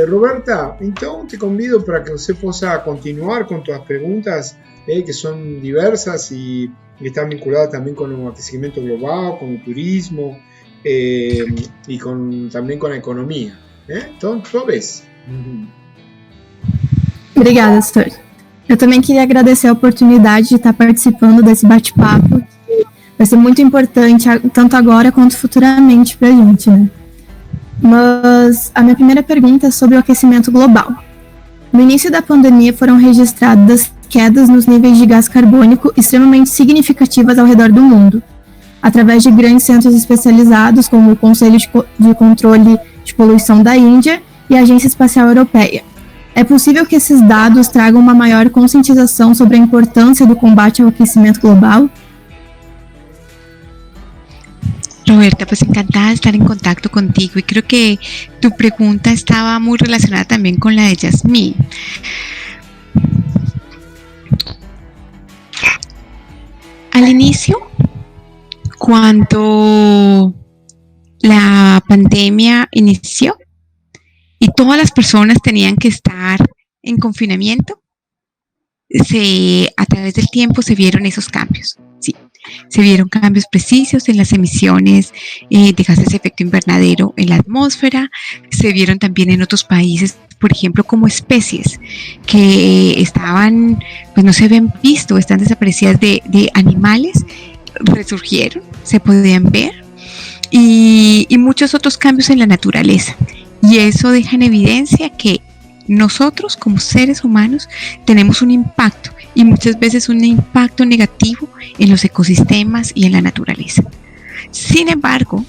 Roberta, então te convido para que você possa continuar con tus preguntas, que son diversas y están vinculadas también con el aquecimiento global, con el turismo y también con la economía. Entonces, tú ves. Obrigada, Stor. Eu também queria agradecer a oportunidade de estar participando desse bate-papo, que vai ser muito importante, tanto agora quanto futuramente para a gente, né? Mas a minha primeira pergunta é sobre o aquecimento global. No início da pandemia foram registradas quedas nos níveis de gás carbônico extremamente significativas ao redor do mundo, através de grandes centros especializados como o Conselho de Controle de Poluição da Índia e a Agência Espacial Europeia. É possível que esses dados tragam uma maior conscientização sobre a importância do combate ao aquecimento global? Roberta, pues encantada de estar en contacto contigo y creo que tu pregunta estaba muy relacionada también con la de Yasmín. Al inicio, cuando la pandemia inició y todas las personas tenían que estar en confinamiento, a través del tiempo se vieron esos cambios. Sí, se vieron cambios precisos en las emisiones de gases de efecto invernadero en la atmósfera, se vieron también en otros países, por ejemplo, como especies que estaban, pues no se habían visto, están desaparecidas de animales, resurgieron, se podían ver, y muchos otros cambios en la naturaleza. Y eso deja en evidencia que nosotros como seres humanos tenemos un impacto y muchas veces un impacto negativo en los ecosistemas y en la naturaleza. Sin embargo,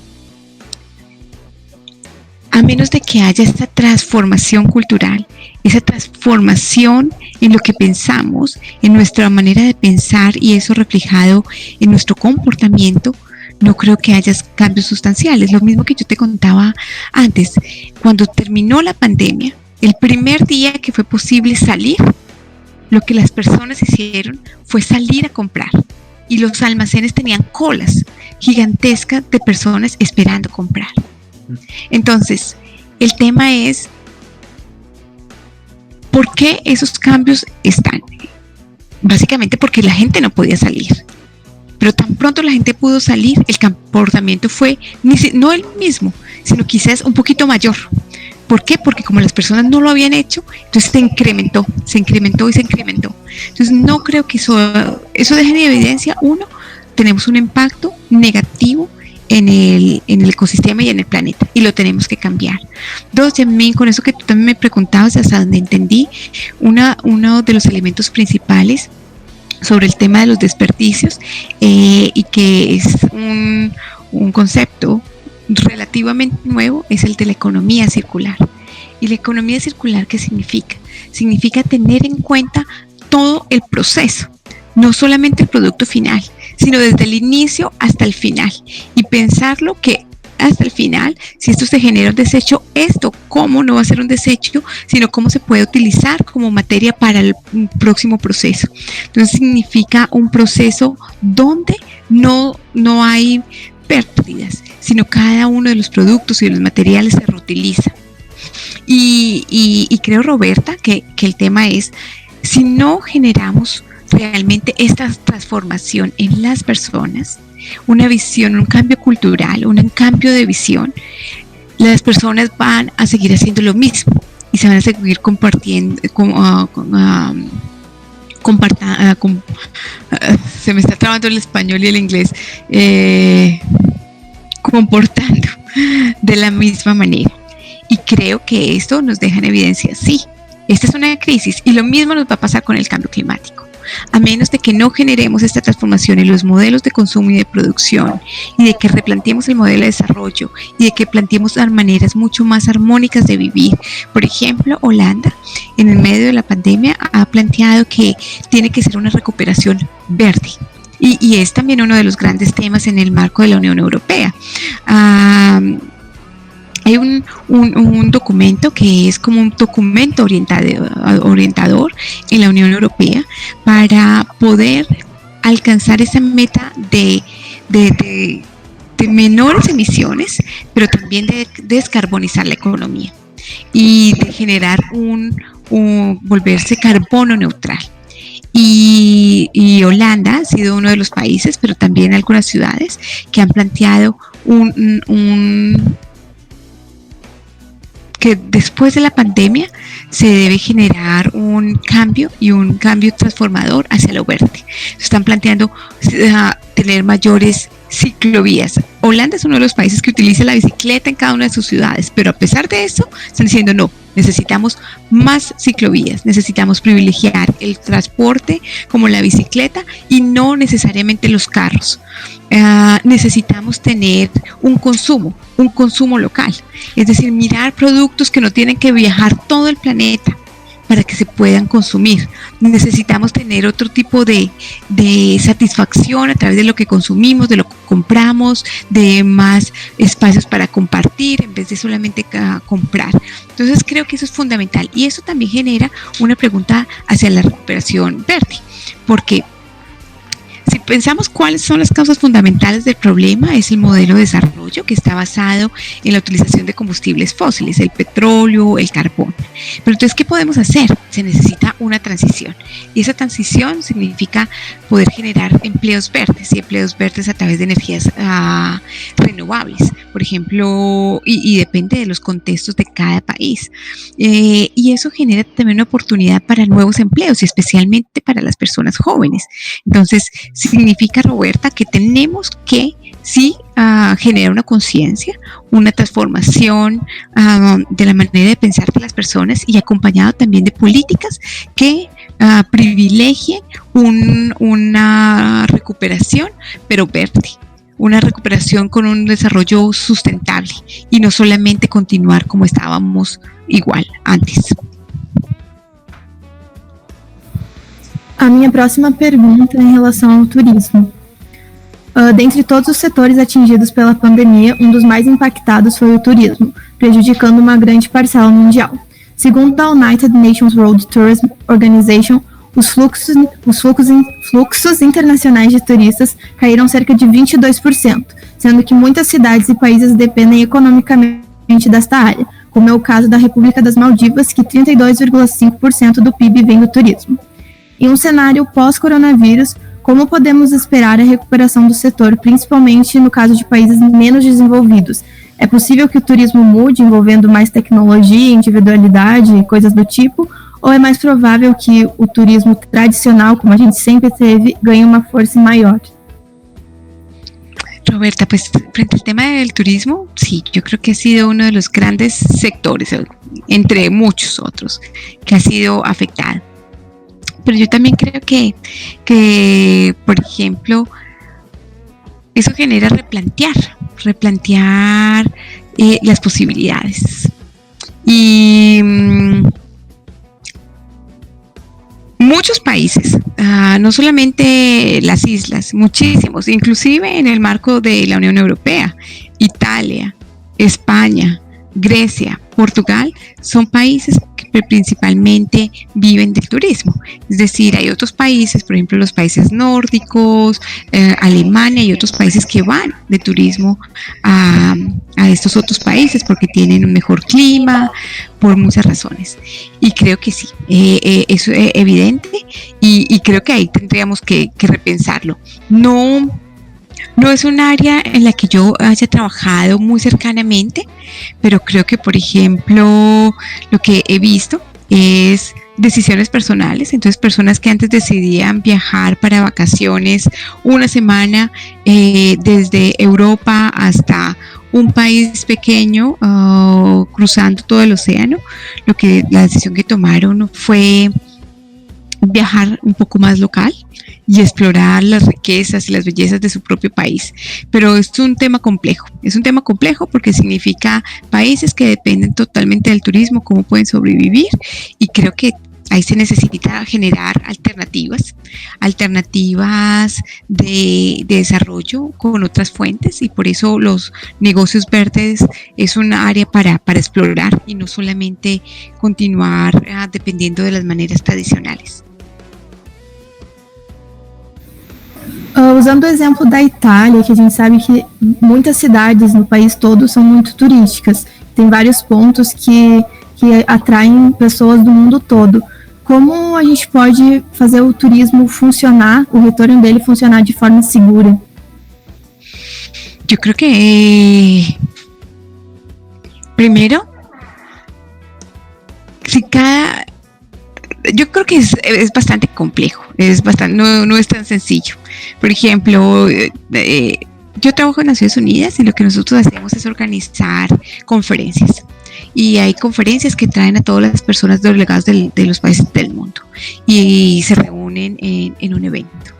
a menos de que haya esta transformación cultural, esa transformación en lo que pensamos, en nuestra manera de pensar y eso reflejado en nuestro comportamiento, no creo que haya cambios sustanciales. Lo mismo que yo te contaba antes, cuando terminó la pandemia, el primer día que fue posible salir, lo que las personas hicieron fue salir a comprar y los almacenes tenían colas gigantescas de personas esperando comprar. Entonces, el tema es, ¿por qué esos cambios están? Básicamente porque la gente no podía salir. Pero tan pronto la gente pudo salir, el comportamiento fue no el mismo, sino quizás un poquito mayor. ¿Por qué? Porque como las personas no lo habían hecho, entonces se incrementó. Entonces no creo que eso deje en evidencia, uno, tenemos un impacto negativo en el ecosistema y en el planeta, y lo tenemos que cambiar. Dos, también con eso que tú también me preguntabas, hasta donde entendí, uno de los elementos principales sobre el tema de los desperdicios, y que es un concepto relativamente nuevo, es el de la economía circular. ¿Y la economía circular qué significa? Significa tener en cuenta todo el proceso, no solamente el producto final, sino desde el inicio hasta el final, y pensarlo que hasta el final, si esto se genera un desecho, esto cómo no va a ser un desecho, sino cómo se puede utilizar como materia para el próximo proceso. Entonces significa un proceso donde no hay pérdidas, sino cada uno de los productos y de los materiales se reutiliza. Y creo, Roberta, que el tema es, si no generamos realmente esta transformación en las personas, una visión, un cambio cultural, un cambio de visión, las personas van a seguir haciendo lo mismo y se van a seguir compartiendo, se me está trabando el español y el inglés, comportando de la misma manera. Y creo que esto nos deja en evidencia, sí, esta es una crisis y lo mismo nos va a pasar con el cambio climático. A menos de que no generemos esta transformación en los modelos de consumo y de producción, y de que replanteemos el modelo de desarrollo, y de que planteemos maneras mucho más armónicas de vivir. Por ejemplo, Holanda, en el medio de la pandemia, ha planteado que tiene que ser una recuperación verde. Y es también uno de los grandes temas en el marco de la Unión Europea. Hay un documento que es como un documento orientador en la Unión Europea para poder alcanzar esa meta de menores emisiones, pero también de descarbonizar la economía. y de generar volverse carbono neutral. Y Holanda ha sido uno de los países, pero también algunas ciudades que han planteado que después de la pandemia se debe generar un cambio y un cambio transformador hacia lo verde. Están planteando tener mayores ciclovías. Holanda es uno de los países que utiliza la bicicleta en cada una de sus ciudades, pero a pesar de eso están diciendo no, necesitamos más ciclovías, necesitamos privilegiar el transporte como la bicicleta y no necesariamente los carros. Necesitamos tener un consumo local, es decir, mirar productos que no tienen que viajar todo el planeta para que se puedan consumir. Necesitamos tener otro tipo de satisfacción a través de lo que consumimos, de lo que compramos, de más espacios para compartir en vez de solamente comprar. Entonces creo que eso es fundamental y eso también genera una pregunta hacia la recuperación verde, porque si pensamos cuáles son las causas fundamentales del problema, es el modelo de desarrollo que está basado en la utilización de combustibles fósiles, el petróleo, el carbón. Pero entonces, ¿qué podemos hacer? Se necesita una transición. Y esa transición significa poder generar empleos verdes y empleos verdes a través de energías renovables, por ejemplo, y depende de los contextos de cada país. Y eso genera también una oportunidad para nuevos empleos y especialmente para las personas jóvenes. Entonces, significa, Roberta, que tenemos que generar una conciencia, una transformación de la manera de pensar de las personas y acompañado también de políticas que privilegien una recuperación, pero verde, una recuperación con un desarrollo sustentable y no solamente continuar como estábamos igual antes. A minha próxima pergunta é em relação ao turismo. Dentre todos os setores atingidos pela pandemia, um dos mais impactados foi o turismo, prejudicando uma grande parcela mundial. Segundo a United Nations World Tourism Organization, os fluxos internacionais de turistas caíram cerca de 22%, sendo que muitas cidades e países dependem economicamente desta área, como é o caso da República das Maldivas, que 32,5% do PIB vem do turismo. Em um cenário pós-coronavírus, como podemos esperar a recuperação do setor, principalmente no caso de países menos desenvolvidos? É possível que o turismo mude, envolvendo mais tecnologia, individualidade e coisas do tipo? Ou é mais provável que o turismo tradicional, como a gente sempre teve, ganhe uma força maior? Roberta, pues frente al tema del turismo, sí, yo creo que ha sido uno de los grandes sectores, entre muchos otros, que ha sido afectado. Pero yo también creo que, por ejemplo, eso genera replantear las posibilidades. Y muchos países, no solamente las islas, muchísimos, inclusive en el marco de la Unión Europea, Italia, España, Grecia, Portugal, son países que principalmente viven del turismo. Es decir, hay otros países, por ejemplo los países nórdicos, Alemania y otros países que van de turismo a estos otros países porque tienen un mejor clima, por muchas razones. Y creo que sí, eso es evidente y creo que ahí tendríamos que repensarlo. No es un área en la que yo haya trabajado muy cercanamente, pero creo que, por ejemplo, lo que he visto es decisiones personales. Entonces, personas que antes decidían viajar para vacaciones una semana desde Europa hasta un país pequeño, cruzando todo el océano, la decisión que tomaron fue viajar un poco más local y explorar las riquezas y las bellezas de su propio país. Pero es un tema complejo porque significa países que dependen totalmente del turismo, cómo pueden sobrevivir, y creo que ahí se necesita generar alternativas de desarrollo con otras fuentes, y por eso los negocios verdes es un área para explorar y no solamente continuar dependiendo de las maneras tradicionales. Usando o exemplo da Itália, que a gente sabe que muitas cidades no país todo são muito turísticas, tem vários pontos que atraem pessoas do mundo todo. Como a gente pode fazer o turismo funcionar, o retorno dele funcionar de forma segura? Yo creo que primero, yo creo que es bastante complejo, no es tan sencillo. Por ejemplo, yo trabajo en Naciones Unidas y lo que nosotros hacemos es organizar conferencias. Y hay conferencias que traen a todas las personas delegadas de los países del mundo y se reúnen en un evento.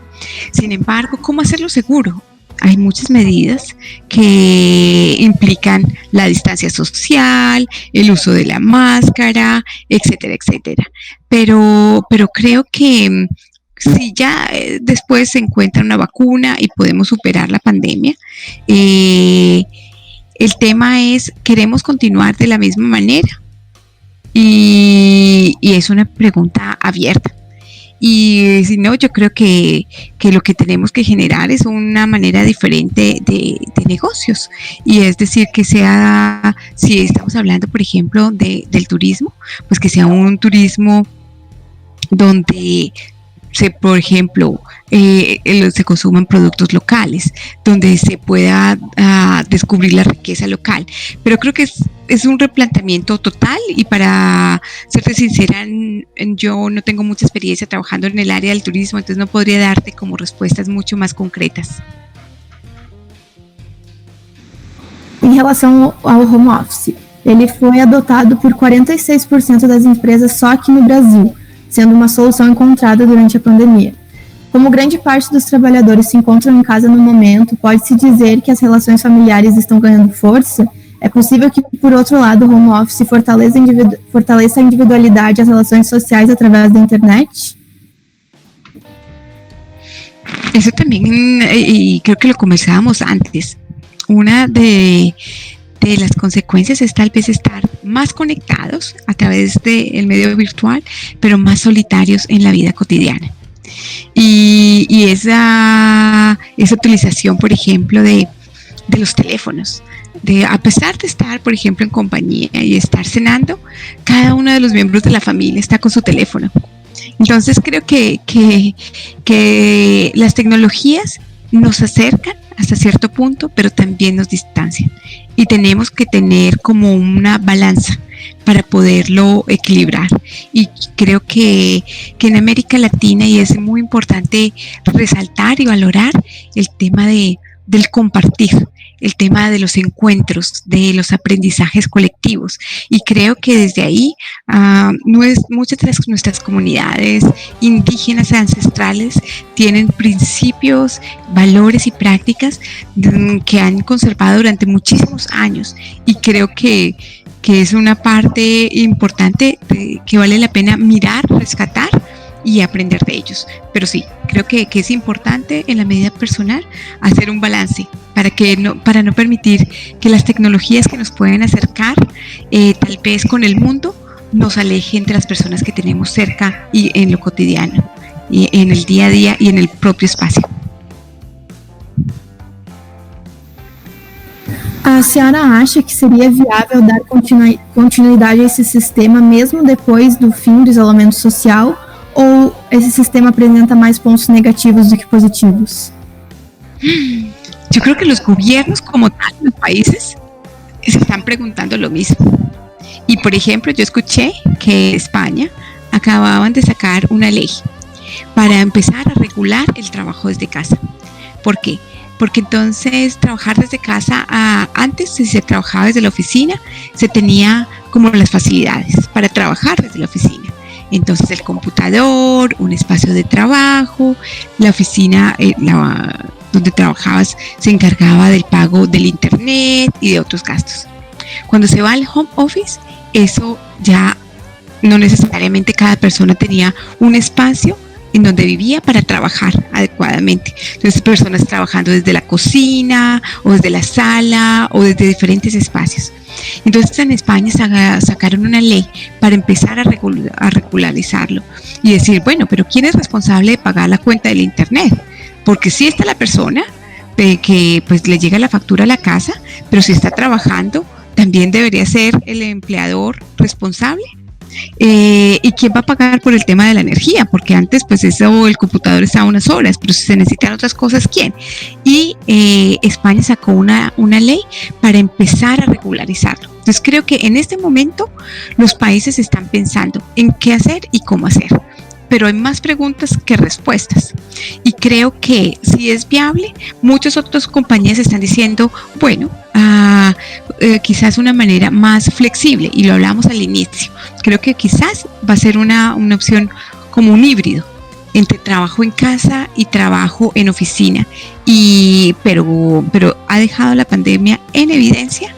Sin embargo, ¿cómo hacerlo seguro? Hay muchas medidas que implican la distancia social, el uso de la máscara, etcétera, etcétera. Pero creo que si ya después se encuentra una vacuna y podemos superar la pandemia, el tema es, ¿queremos continuar de la misma manera? Y es una pregunta abierta. Y si no, yo creo que lo que tenemos que generar es una manera diferente de negocios. Y es decir, que sea, si estamos hablando, por ejemplo, del turismo, pues que sea un turismo donde por ejemplo, se consuman productos locales, donde se pueda descubrir la riqueza local. Pero creo que es un replanteamiento total y para serte sincera, yo no tengo mucha experiencia trabajando en el área del turismo, entonces no podría darte como respuestas mucho más concretas. Em relação ao home office, ele foi adotado por 46% das empresas só aqui no Brasil, sendo uma solução encontrada durante a pandemia. Como grande parte dos trabalhadores se encontram em casa no momento, pode-se dizer que as relações familiares estão ganhando força? É possível que, por outro lado, o home office fortaleça a individualidade e as relações sociais através da internet? Eso también, y creo que lo conversábamos antes, una de las consecuencias es tal vez estar más conectados a través del medio virtual, pero más solitarios en la vida cotidiana. Y esa utilización, por ejemplo, de los teléfonos, a pesar de estar, por ejemplo, en compañía y estar cenando, cada uno de los miembros de la familia está con su teléfono. Entonces creo que las tecnologías nos acercan hasta cierto punto, pero también nos distancian. Y tenemos que tener como una balanza para poderlo equilibrar. Y creo que en América Latina, y es muy importante resaltar y valorar el tema del compartir, el tema de los encuentros, de los aprendizajes colectivos. Y creo que desde ahí muchas de nuestras comunidades indígenas ancestrales tienen principios, valores y prácticas que han conservado durante muchísimos años. Y creo que es una parte importante que vale la pena mirar, rescatar y aprender de ellos. Pero sí, creo que es importante en la medida personal hacer un balance para no permitir que las tecnologías que nos pueden acercar tal vez con el mundo nos alejen de las personas que tenemos cerca y en lo cotidiano, y en el día a día y en el propio espacio. A senhora acha que seria viável dar continuidade a esse sistema mesmo depois do fim do isolamento social, ou esse sistema apresenta mais pontos negativos do que positivos? Yo creo que los gobiernos como tal, los países, se están preguntando lo mismo. Y por ejemplo, yo escuché que España acababan de sacar una ley para empezar a regular el trabajo desde casa. ¿Por qué? Porque entonces trabajar desde casa, antes si se trabajaba desde la oficina, se tenía como las facilidades para trabajar desde la oficina. Entonces el computador, un espacio de trabajo, la oficina donde trabajabas se encargaba del pago del internet y de otros gastos. Cuando se va al home office, eso ya no necesariamente cada persona tenía un espacio en donde vivía para trabajar adecuadamente. Entonces, personas trabajando desde la cocina o desde la sala o desde diferentes espacios. Entonces, en España sacaron una ley para empezar a regularizarlo y decir, bueno, pero ¿quién es responsable de pagar la cuenta del internet? Porque sí está la persona que pues le llega la factura a la casa, pero si está trabajando, también debería ser el empleador responsable. ¿Y quién va a pagar por el tema de la energía? Porque antes pues eso, el computador estaba unas horas, pero si se necesitan otras cosas, ¿quién? Y España sacó una ley para empezar a regularizarlo. Entonces creo que en este momento los países están pensando en qué hacer y cómo hacer, pero hay más preguntas que respuestas, y creo que si es viable, muchas otras compañías están diciendo, bueno, quizás una manera más flexible, y lo hablamos al inicio, creo que quizás va a ser una opción como un híbrido entre trabajo en casa y trabajo en oficina, pero ha dejado la pandemia en evidencia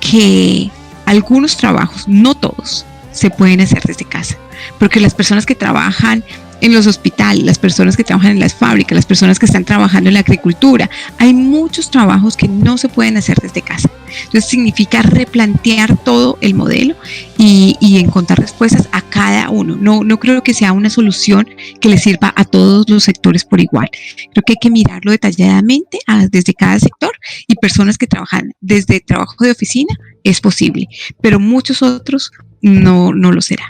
que algunos trabajos, no todos, se pueden hacer desde casa, porque las personas que trabajan en los hospitales, las personas que trabajan en las fábricas, las personas que están trabajando en la agricultura, hay muchos trabajos que no se pueden hacer desde casa. Entonces significa replantear todo el modelo y encontrar respuestas a cada uno. No creo que sea una solución que le sirva a todos los sectores por igual. Creo que hay que mirarlo detalladamente desde cada sector, y personas que trabajan desde trabajo de oficina es posible, pero muchos otros no lo será.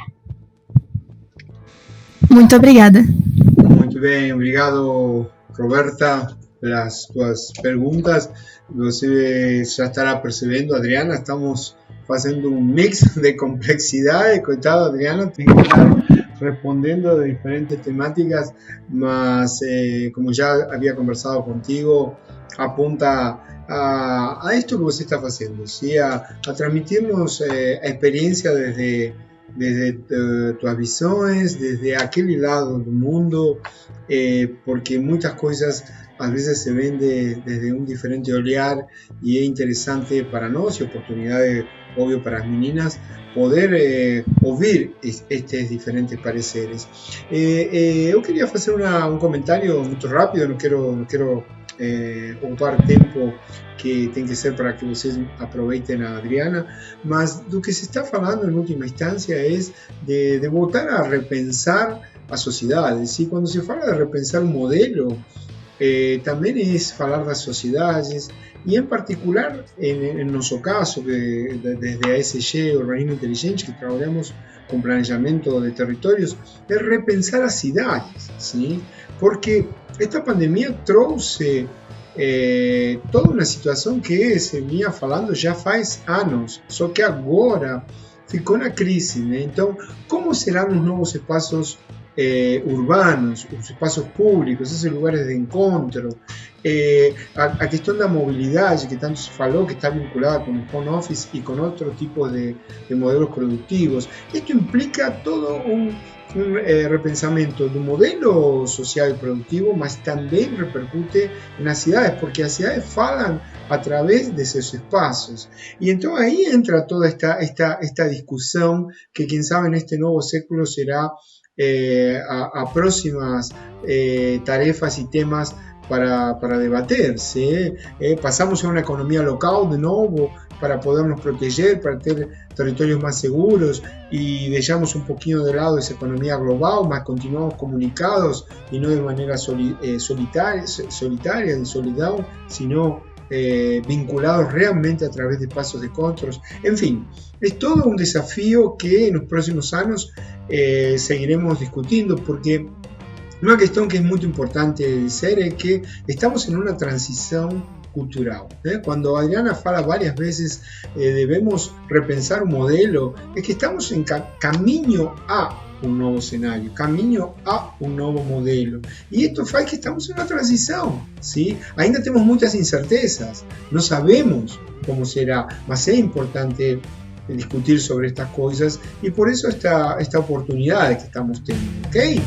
Muito obrigada. Muito bem, obrigado, Roberta, pelas tuas perguntas. Você já estará percebendo, Adriana, estamos fazendo um mix de complexidade. Coitado, Adriana, tem que estar respondendo de diferentes temáticas, mas como já havia conversado contigo, apunta a esto que você está fazendo, ¿sí? A transmitirnos a experiencia desde tus visiones, desde aquel lado del mundo, porque muchas cosas a veces se ven desde un diferente olhar, y es interesante para nosotros y oportunidades, obvio, para las meninas poder oír estos diferentes pareceres. Yo quería hacer un comentario muy rápido, no quiero ocupar tempo que tem que ser para que vocês aproveitem a Adriana, mas do que se está falando em última instância é de voltar a repensar a sociedade. ¿Sí? Quando se fala de repensar um modelo, também é falar das sociedades, e em particular, em nosso caso, que desde a ESG, Organismo Inteligente, que trabalhamos com planejamento de territórios, é repensar as cidades, ¿sí? Porque esta pandemia trouxe toda uma situação que se vinha falando já faz anos, só que agora ficou na crise, né? Então, como serão os novos espaços urbanos, os espaços públicos, esses lugares de encontro, a questão da mobilidade que tanto se falou, que está vinculada com o home office e com outros tipos de modelos produtivos. Isto implica todo um repensamento do modelo social e produtivo, mas também repercute nas cidades, porque as cidades falam através desses espaços. E então aí entra toda esta discussão que, quem sabe, neste novo século será a próximas tarefas e temas para debater. ¿Sí? Pasamos a una economía local de nuevo para podernos proteger, para tener territorios más seguros, y dejamos un poquito de lado esa economía global, mas continuamos comunicados y no de manera solitaria, de soledad, sino vinculados realmente a través de pasos de encontros. En fin, es todo un desafío que en los próximos años seguiremos discutiendo, porque una cuestión que es muy importante decir es que estamos en una transición cultural. Cuando Adriana fala varias veces debemos repensar un modelo, es que estamos en camino a un nuevo escenario, camino a un nuevo modelo. Y esto hace que estamos en una transición, ¿sí? Ainda tenemos muchas incertezas, no sabemos cómo será, mas es importante discutir sobre estas cosas, y por eso esta oportunidad que estamos teniendo, ¿ok?